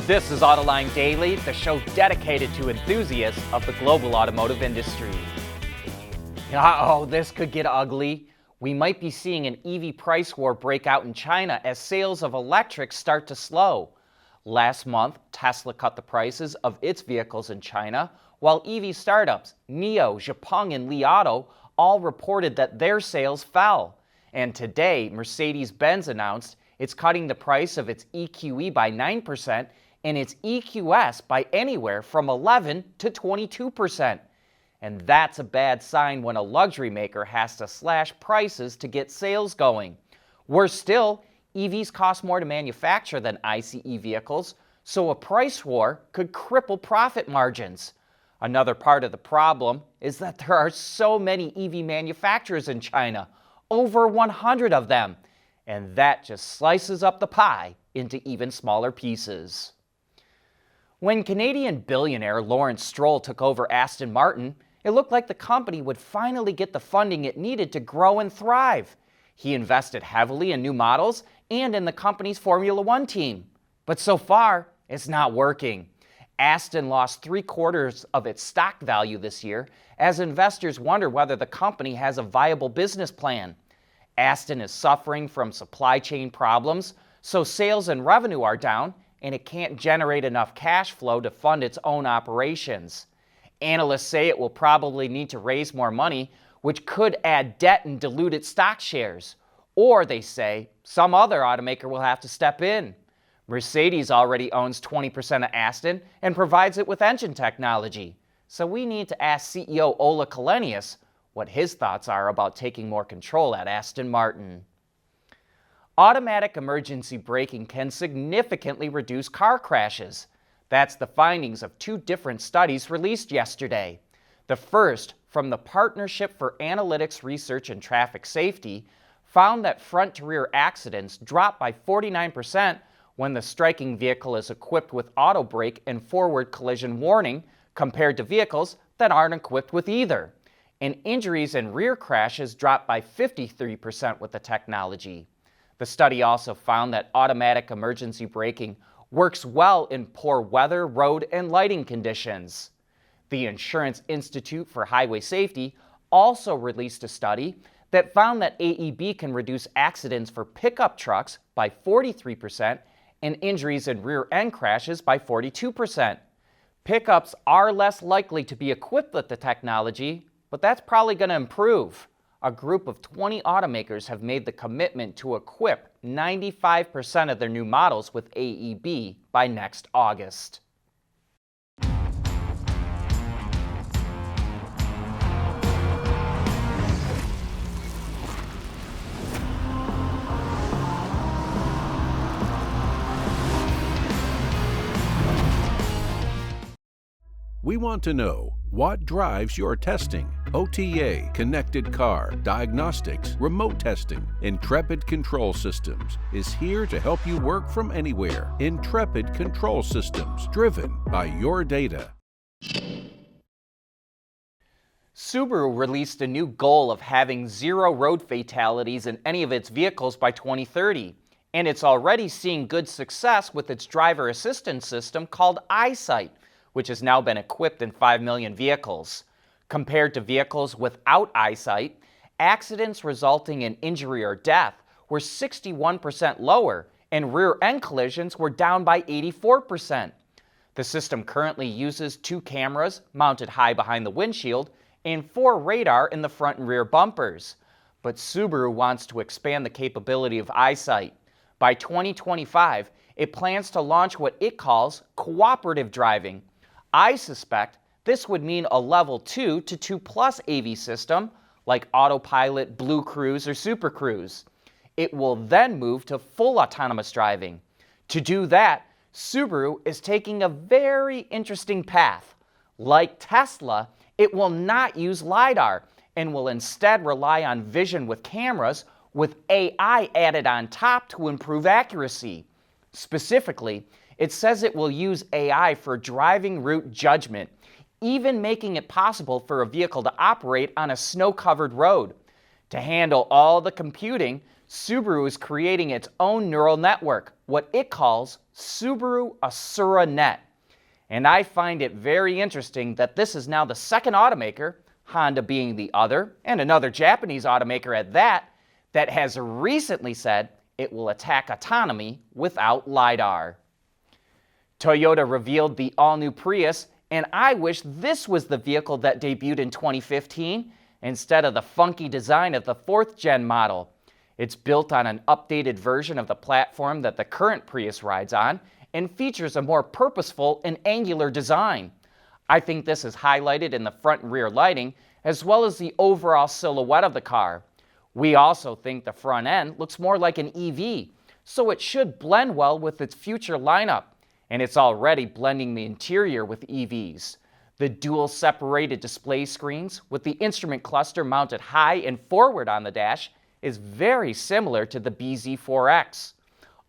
This is Autoline Daily, the show dedicated to enthusiasts of the global automotive industry. Uh-oh, this could get ugly. We might be seeing an EV price war break out in China as sales of electrics start to slow. Last month, Tesla cut the prices of its vehicles in China, while EV startups NIO, Xpeng, and Li Auto all reported that their sales fell. And today, Mercedes-Benz announced it's cutting the price of its EQE by 9% and its EQS by anywhere from 11 to 22%. And that's a bad sign when a luxury maker has to slash prices to get sales going. Worse still, EVs cost more to manufacture than ICE vehicles, so a price war could cripple profit margins. Another part of the problem is that there are so many EV manufacturers in China, over 100 of them, and that just slices up the pie into even smaller pieces. When Canadian billionaire Lawrence Stroll took over Aston Martin, it looked like the company would finally get the funding it needed to grow and thrive. He invested heavily in new models and in the company's Formula One team. But so far, it's not working. Aston lost 3/4 of its stock value this year as investors wonder whether the company has a viable business plan. Aston is suffering from supply chain problems, so sales and revenue are down, and it can't generate enough cash flow to fund its own operations. Analysts say it will probably need to raise more money, which could add debt and dilute its stock shares. Or, they say, some other automaker will have to step in. Mercedes already owns 20% of Aston and provides it with engine technology. So we need to ask CEO Ola Källenius what his thoughts are about taking more control at Aston Martin. Automatic emergency braking can significantly reduce car crashes. That's the findings of 2 different studies released yesterday. The first, from the Partnership for Analytics Research and Traffic Safety, found that front-to-rear accidents drop by 49% when the striking vehicle is equipped with auto brake and forward collision warning compared to vehicles that aren't equipped with either. And injuries and rear crashes drop by 53% with the technology. The study also found that automatic emergency braking works well in poor weather, road, and lighting conditions. The Insurance Institute for Highway Safety also released a study that found that AEB can reduce accidents for pickup trucks by 43% and injuries and rear end crashes by 42%. Pickups are less likely to be equipped with the technology, but that's probably going to improve. A group of 20 automakers have made the commitment to equip 95% of their new models with AEB by next August. We want to know what drives your testing. OTA, connected car, diagnostics, remote testing. Intrepid Control Systems is here to help you work from anywhere. Intrepid Control Systems, driven by your data. Subaru released a new goal of having 0 road fatalities in any of its vehicles by 2030, and it's already seeing good success with its driver assistance system called EyeSight, which has now been equipped in 5 million vehicles. Compared to vehicles without EyeSight, accidents resulting in injury or death were 61% lower, and rear-end collisions were down by 84%. The system currently uses 2 cameras mounted high behind the windshield and 4 radar in the front and rear bumpers. But Subaru wants to expand the capability of EyeSight. By 2025, it plans to launch what it calls cooperative driving. I suspect this would mean a level 2 to 2+ AV system like Autopilot, Blue Cruise, or Super Cruise. It will then move to full autonomous driving. To do that, Subaru is taking a very interesting path. Like Tesla, it will not use Lidar and will instead rely on vision with cameras with AI added on top to improve accuracy. Specifically, it says it will use AI for driving route judgment, even making it possible for a vehicle to operate on a snow-covered road. To handle all the computing, Subaru is creating its own neural network, what it calls Subaru Asura Net. And I find it very interesting that this is now the second automaker, Honda being the other, and another Japanese automaker at that, that has recently said it will attack autonomy without Lidar. Toyota revealed the all-new Prius, and I wish this was the vehicle that debuted in 2015 instead of the funky design of the 4th gen model. It's built on an updated version of the platform that the current Prius rides on and features a more purposeful and angular design. I think this is highlighted in the front and rear lighting, as well as the overall silhouette of the car. We also think the front end looks more like an EV, so it should blend well with its future lineup, and it's already blending the interior with EVs. The dual separated display screens with the instrument cluster mounted high and forward on the dash is very similar to the BZ4X.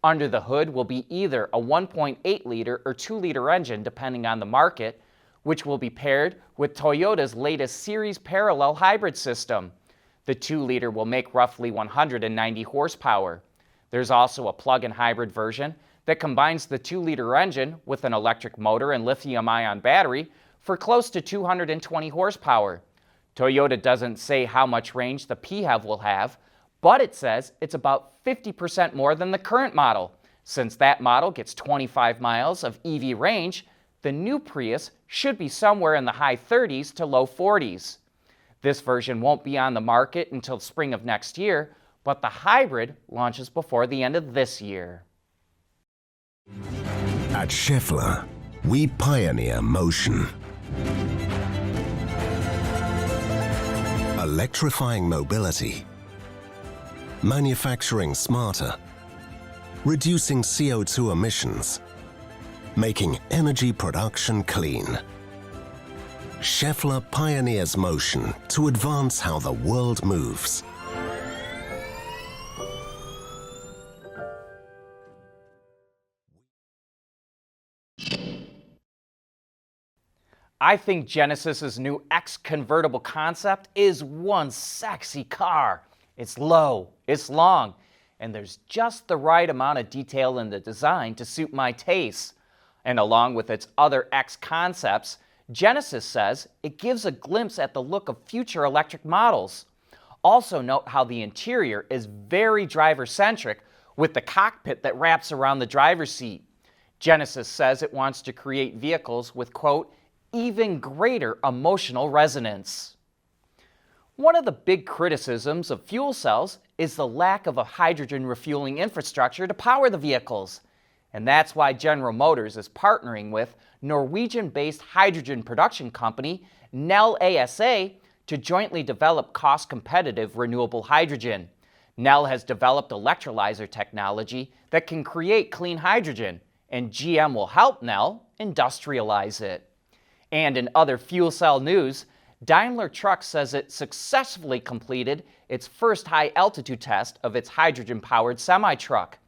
Under the hood will be either a 1.8-liter or 2-liter engine depending on the market, which will be paired with Toyota's latest series parallel hybrid system. The 2-liter will make roughly 190 horsepower. There's also a plug-in hybrid version that combines the 2-liter engine with an electric motor and lithium-ion battery for close to 220 horsepower. Toyota doesn't say how much range the PHEV will have, but it says it's about 50% more than the current model. Since that model gets 25 miles of EV range, the new Prius should be somewhere in the high 30s to low 40s. This version won't be on the market until spring of next year, but the hybrid launches before the end of this year. At Schaeffler, we pioneer motion. Electrifying mobility, manufacturing smarter, reducing CO2 emissions, making energy production clean. Schaeffler pioneers motion to advance how the world moves. I think Genesis's new X convertible concept is one sexy car. It's low, it's long, and there's just the right amount of detail in the design to suit my taste. And along with its other X concepts, Genesis says it gives a glimpse at the look of future electric models. Also note how the interior is very driver-centric with the cockpit that wraps around the driver's seat. Genesis says it wants to create vehicles with, quote, even greater emotional resonance. One of the big criticisms of fuel cells is the lack of a hydrogen refueling infrastructure to power the vehicles. And that's why General Motors is partnering with Norwegian-based hydrogen production company Nel ASA to jointly develop cost-competitive renewable hydrogen. Nel has developed electrolyzer technology that can create clean hydrogen, and GM will help Nel industrialize it. And in other fuel cell news, Daimler Truck says it successfully completed its first high-altitude test of its hydrogen-powered semi-truck.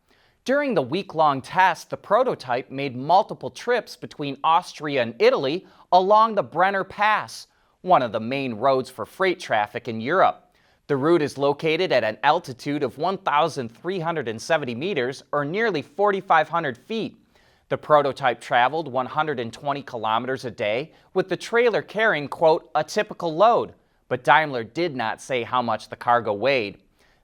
During the week-long test, the prototype made multiple trips between Austria and Italy along the Brenner Pass, one of the main roads for freight traffic in Europe. The route is located at an altitude of 1,370 meters, or nearly 4,500 feet. The prototype traveled 120 kilometers a day, with the trailer carrying, quote, a typical load, but Daimler did not say how much the cargo weighed.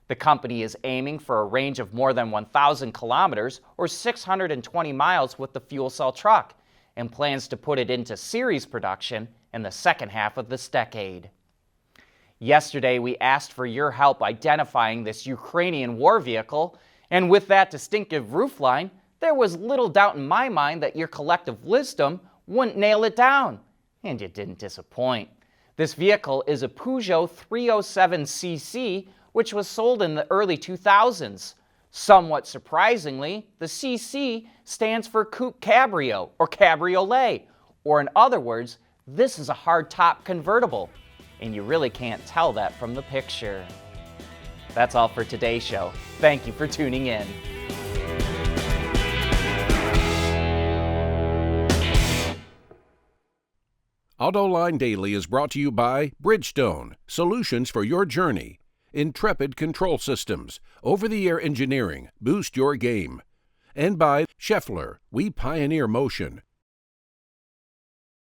The company is aiming for a range of more than 1,000 kilometers, or 620 miles with the fuel cell truck, and plans to put it into series production in the second half of this decade. Yesterday, we asked for your help identifying this Ukrainian war vehicle, and with that distinctive roofline, there was little doubt in my mind that your collective wisdom wouldn't nail it down. And you didn't disappoint. This vehicle is a Peugeot 307cc, which was sold in the early 2000s. Somewhat surprisingly, the CC stands for Coupe Cabrio or Cabriolet, or in other words, this is a hardtop convertible. And you really can't tell that from the picture. That's all for today's show. Thank you for tuning in. Autoline Daily is brought to you by Bridgestone, solutions for your journey, Intrepid Control Systems, over-the-air engineering, boost your game. And by Scheffler, we pioneer motion.